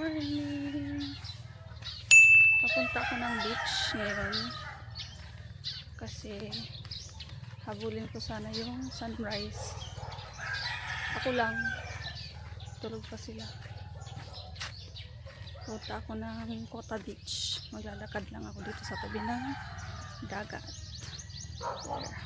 morning. Papunta ako ng beach ngayon kasi habulin ko sana yung sunrise. Ako lang, tulog pa sila. Punta ako ng Kota Beach. Maglalakad lang ako dito sa tabi ng dagat. There.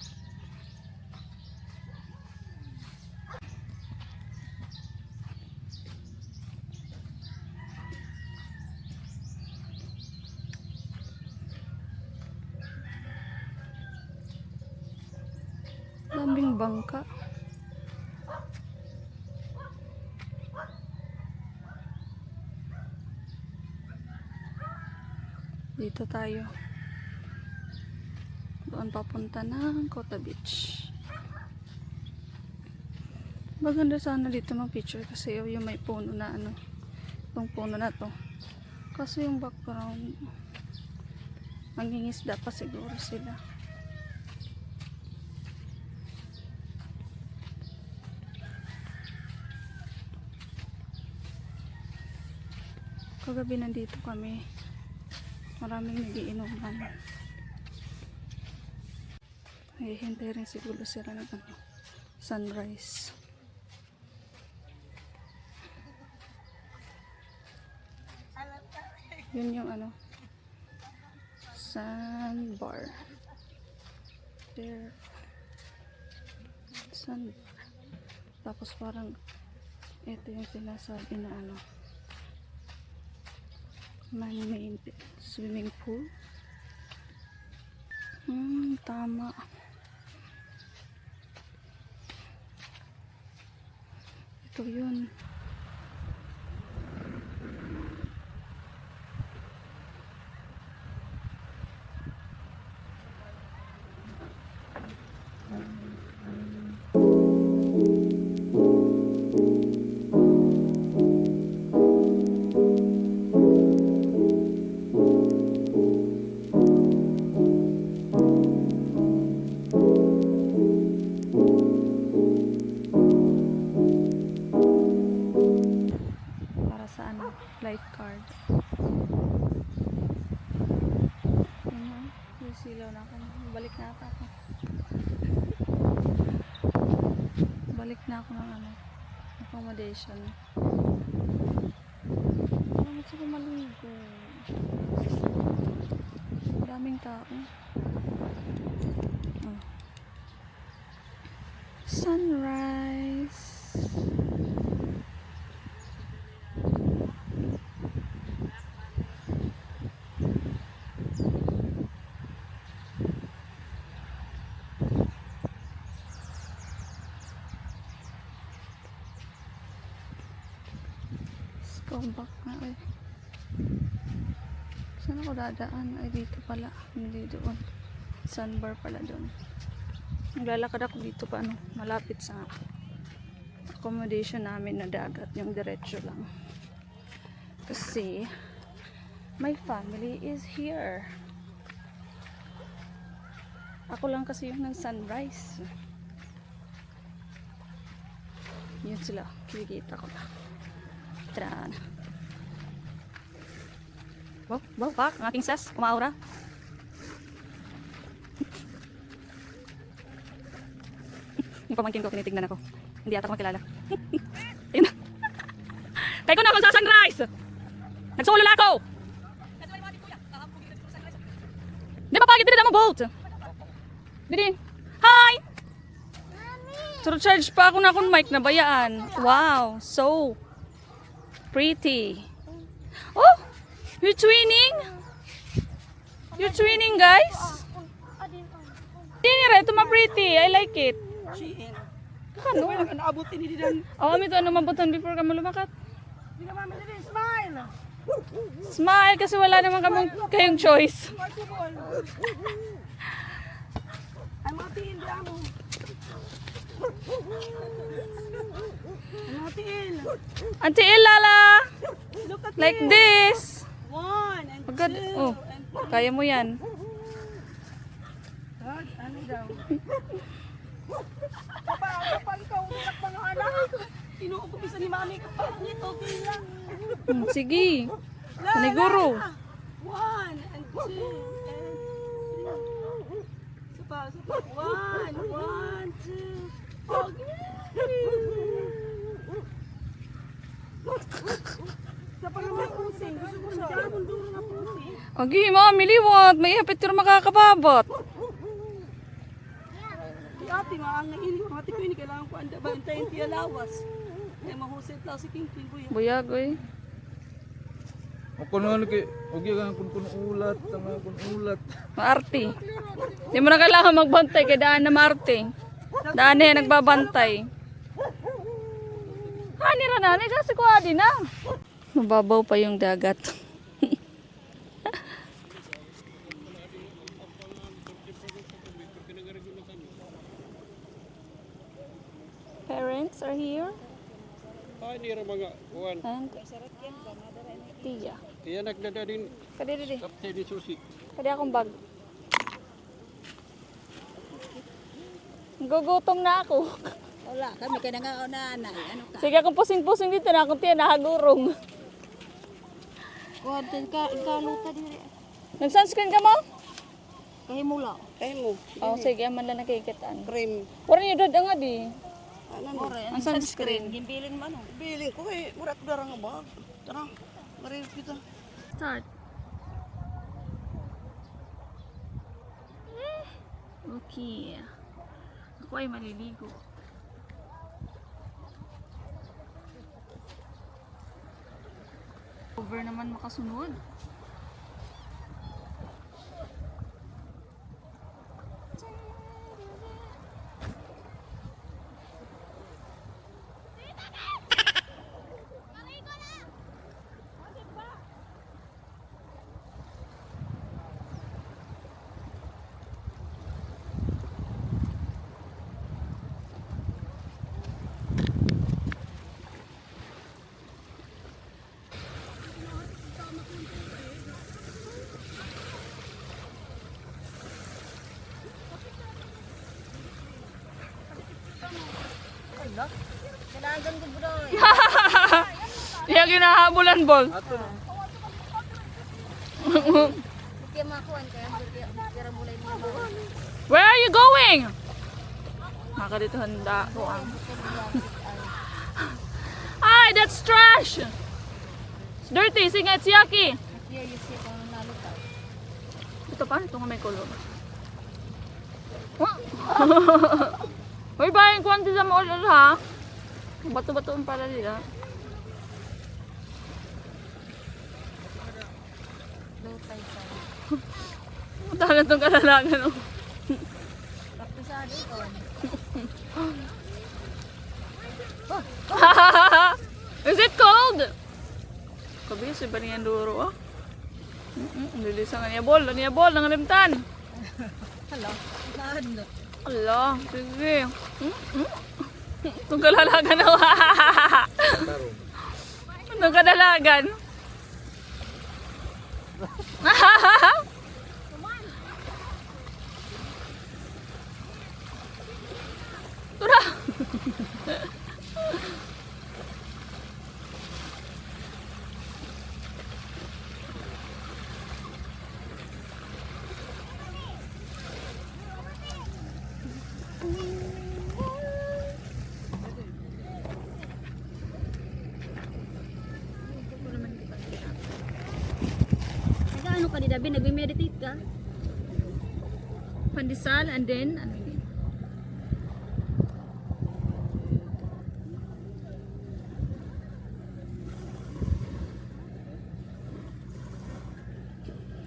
Daming bangka. Dito tayo. Doon papunta ng Kota Beach. Maganda sana dito mag-picture kasi yung may puno na ano. Yung puno na to. Kasi yung background mangingisda pa siguro sila. Kagabi nandito kami. Maraming nagiinuman. Ay, hintay rin siguro sila ng ano, sunrise. Yun yung ano, sandbar. There. Sandbar. Tapos parang ito yung sinasabi na ano, man-made swimming pool. Tama. Ito yun. Lifeguard. Ayan, yung silaw na ako. Balik na ako. Balik na ako ng ano, accommodation. Bakit sila maligo? Daming tao. Oh. Sunrise. Back na eh. Saan ako dadaan? Ay dito pala, hindi doon. Sandbar pala doon. Naglalakad ako dito pa ano, malapit sa accommodation namin na dagat, yung diretso lang. Kasi my family is here. Ako lang kasi yung nag sunrise. Yun sila, kikita ko na. Tara. Wow, pak, ang ating sas, kumaura. Yung pamangkin ko, tinitignan ako. Hindi ata ko makilala. Ayun na. Kaya ko na akong sa sunrise. Nagsulol ako. Di ba pagit, dili na mo boat. Dili. Hi! So charge pa ako na akong mic na bayaan. Wow, so pretty. Oh! You're twinning? You're twinning, guys? Hindi ito ma-pretty. I like it. Ano? Naabutin ni Didan. Oh, ito ano mabutan before ka malumakat. Hindi ka mami din, smile. Smile kasi wala naman kayong choice. Ay, matiin di amo. Matiin. Auntie Ilala! Look at Like this. this. 1 and 2 Oh, kaya mo yan. God, ano daw? Kapag ikaw umiyak mga anak. Kinuukupisan ni mami kapag nito. Tila. Sige. La, Paniguro. la, la. 1 and 2 and 3. Sapa. 1, 2. Sa pa naman pusing. Gusto ko sa damon duro na pusing. Agi, mami, liwat. May hapit ka na makakababot. Di ate, maang nainin. Ate ko yun, kailangan ko anda. Bantayin tiya lawas. Ay, mahusit lang si King King Buya. Buyag, eh. Ako naman kay ugi ka kun ulat, tama kun ulat. Maarte. Hindi mo na kailangan magbantay kay daan na maarte. Daan na yan nagbabantay. Nira na, kasi kuha din na. Mababaw pa yung dagat. Parents are here. Hindi ra mga kuan. And Tia. Kaya nagdada din Kadi. kapte di susi. Kadi akong bag. Gugutom na ako. Wala, kami kaya nga na anay. Ano ka? Sige akong pusing-pusing dito na akong tiyan nahagurong. Kuha din ka, ikaluta din. Nag-sunscreen ka mo? Kahimula. Kahimo. Oh, sige, man lang nakikitaan. Cream. Wala niyo dod nga di. Ano? Ang sunscreen. Gimbilin man. Bilin ko eh. Murat darang nga ba? Tara, maril kita. Start. Okay. Ako ay maliligo. Over naman makasunod. Kailangan ko bro. Yung ginahabulan, Bol. Ato no. Kaya makuhan kaya kira mulai mo. Where are you going? Maka dito handa ko ang. Ay, that's trash. It's dirty. Sige, it's yucky. Here you see kung naluta. Ito pa, ito nga may kulog. Hoy, bayan ko ang tisa mo ulit ha. Bato-batoon pala nila. Low tide sa. Matahan itong kalalagan. Oh. Tapos sa dito. Is it cold? Kabis, iba niyan duro ah. Nilisa nga niya bol, nangalimtan. Hello. Saan? Allah, sige. Itong kalalagan na. Tarong. Itong kadalagan. Tura. Ano ka di dabi? Nagme-meditate ka? Pandesal and then ano yun?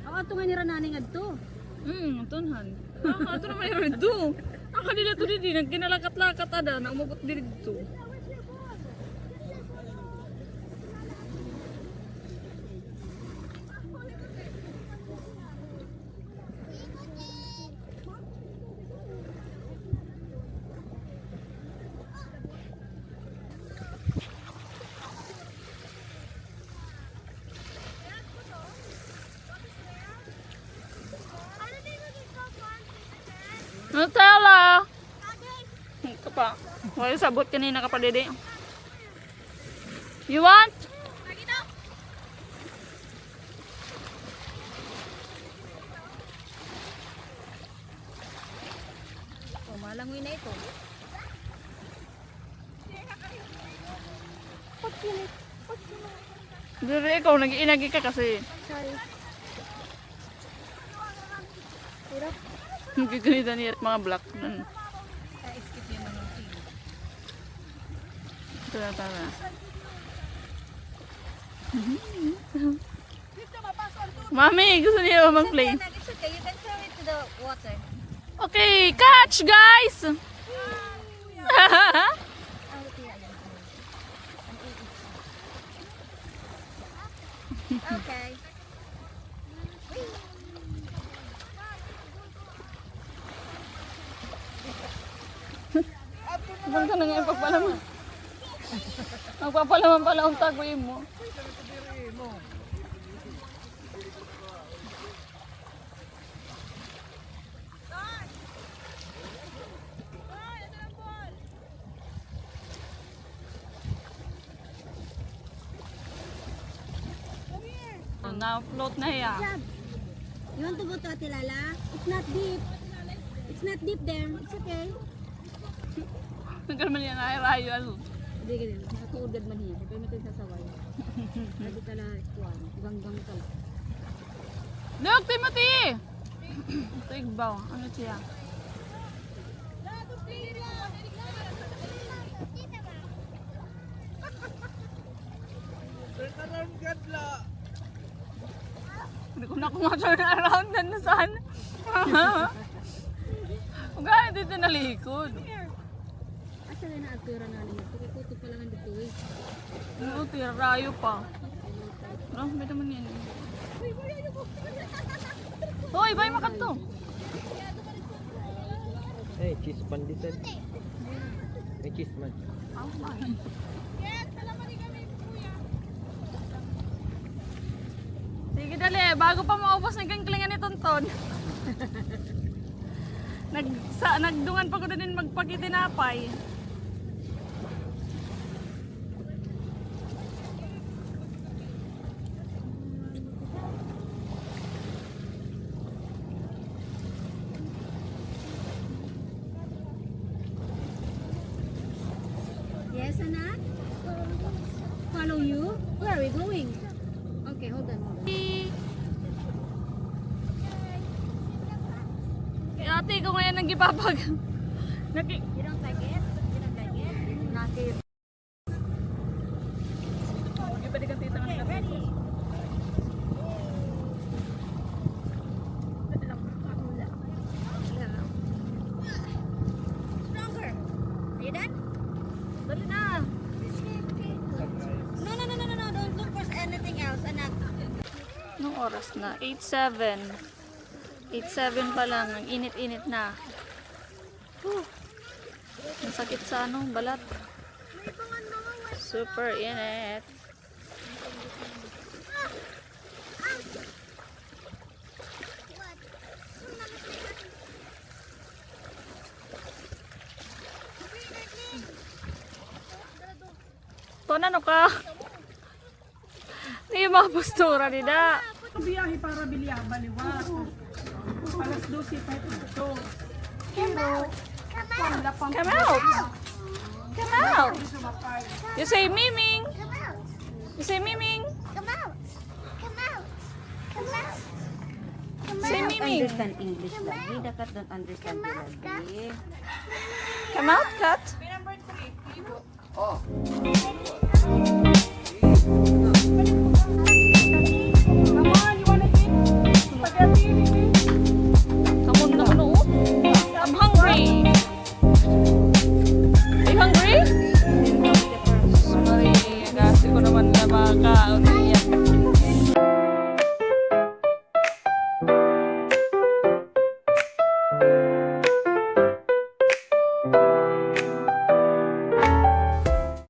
Ako ato nga nirananing adto. Tunhan. Ato naman yun dito. Ako nila to dito, nagkinalakat-lakat ada, na umugot dito. Nutella! Ito pa. Wala sabot kanina ka pa dede. You want? Malangoy na ito. Dire ikaw, nag-iinagi ka kasi. Sorry. Hirap. Nagkikinita niya at mga black. Skip yun ng team. Tara. Mami, gusto niya mag-play. It's okay. You can throw it to the water. Okay, catch guys! Oh, yeah. Okay. Ibang ka na nga ipagpalaman. Magpapalaman pala ang taguin mo. Na-float na hiya. You want to go to Atilala? It's not deep. It's not deep there. It's okay. Nagkaroon man yan ay rayo. Ano? Hindi ganyan. Nakatuudad man niya. Kaya may tayo sasaway. Hindi ka na kuwan. Ganggang ka lang. Look, Timothy! Ito igbaw. Ano siya? Hindi ko na kumaturn around na saan. Huwag ka dito nalikod. Asa na na-altura na niya. Kaya kuto pa lang ang dito eh. Ano, tirayo pa. Ano, may naman yan. Hoy, bay makat to. Hey, cheese panditan. May cheese man. Oh, man. Sige dali, bago pa maubos ng kangklingan ni Tonton. Nagdungan pa ko na din magpakitinapay. Yes, anak? Follow you? Where are we going? Okay, hold on. Eh, ate, ko ngayon nang gipapag. You don't like it? You don't like it? Nakit. Hindi pa di ka tita ng Ready? Stronger. Are you done? Dali na. No. Don't look for anything else, anak. Anong oras na? 8:07. 8:07 pa lang. Ang init-init na. Ang sakit sa ano, balat. Super init. Ton, ano ka? Hindi yung mga postura nila. Biyahe para Bilia, Baliwag. Alas 12 pa ito. Pero, Come out! Come out! You say miming! You say miming! Say miming! Understand English lagi. Dapat don't understand lagi. Come out, cat! come on, you wanna eat? Spaghetti? Come on naman, oh. I'm hungry! Are you hungry? Sorry, kasi ko naman na makaon.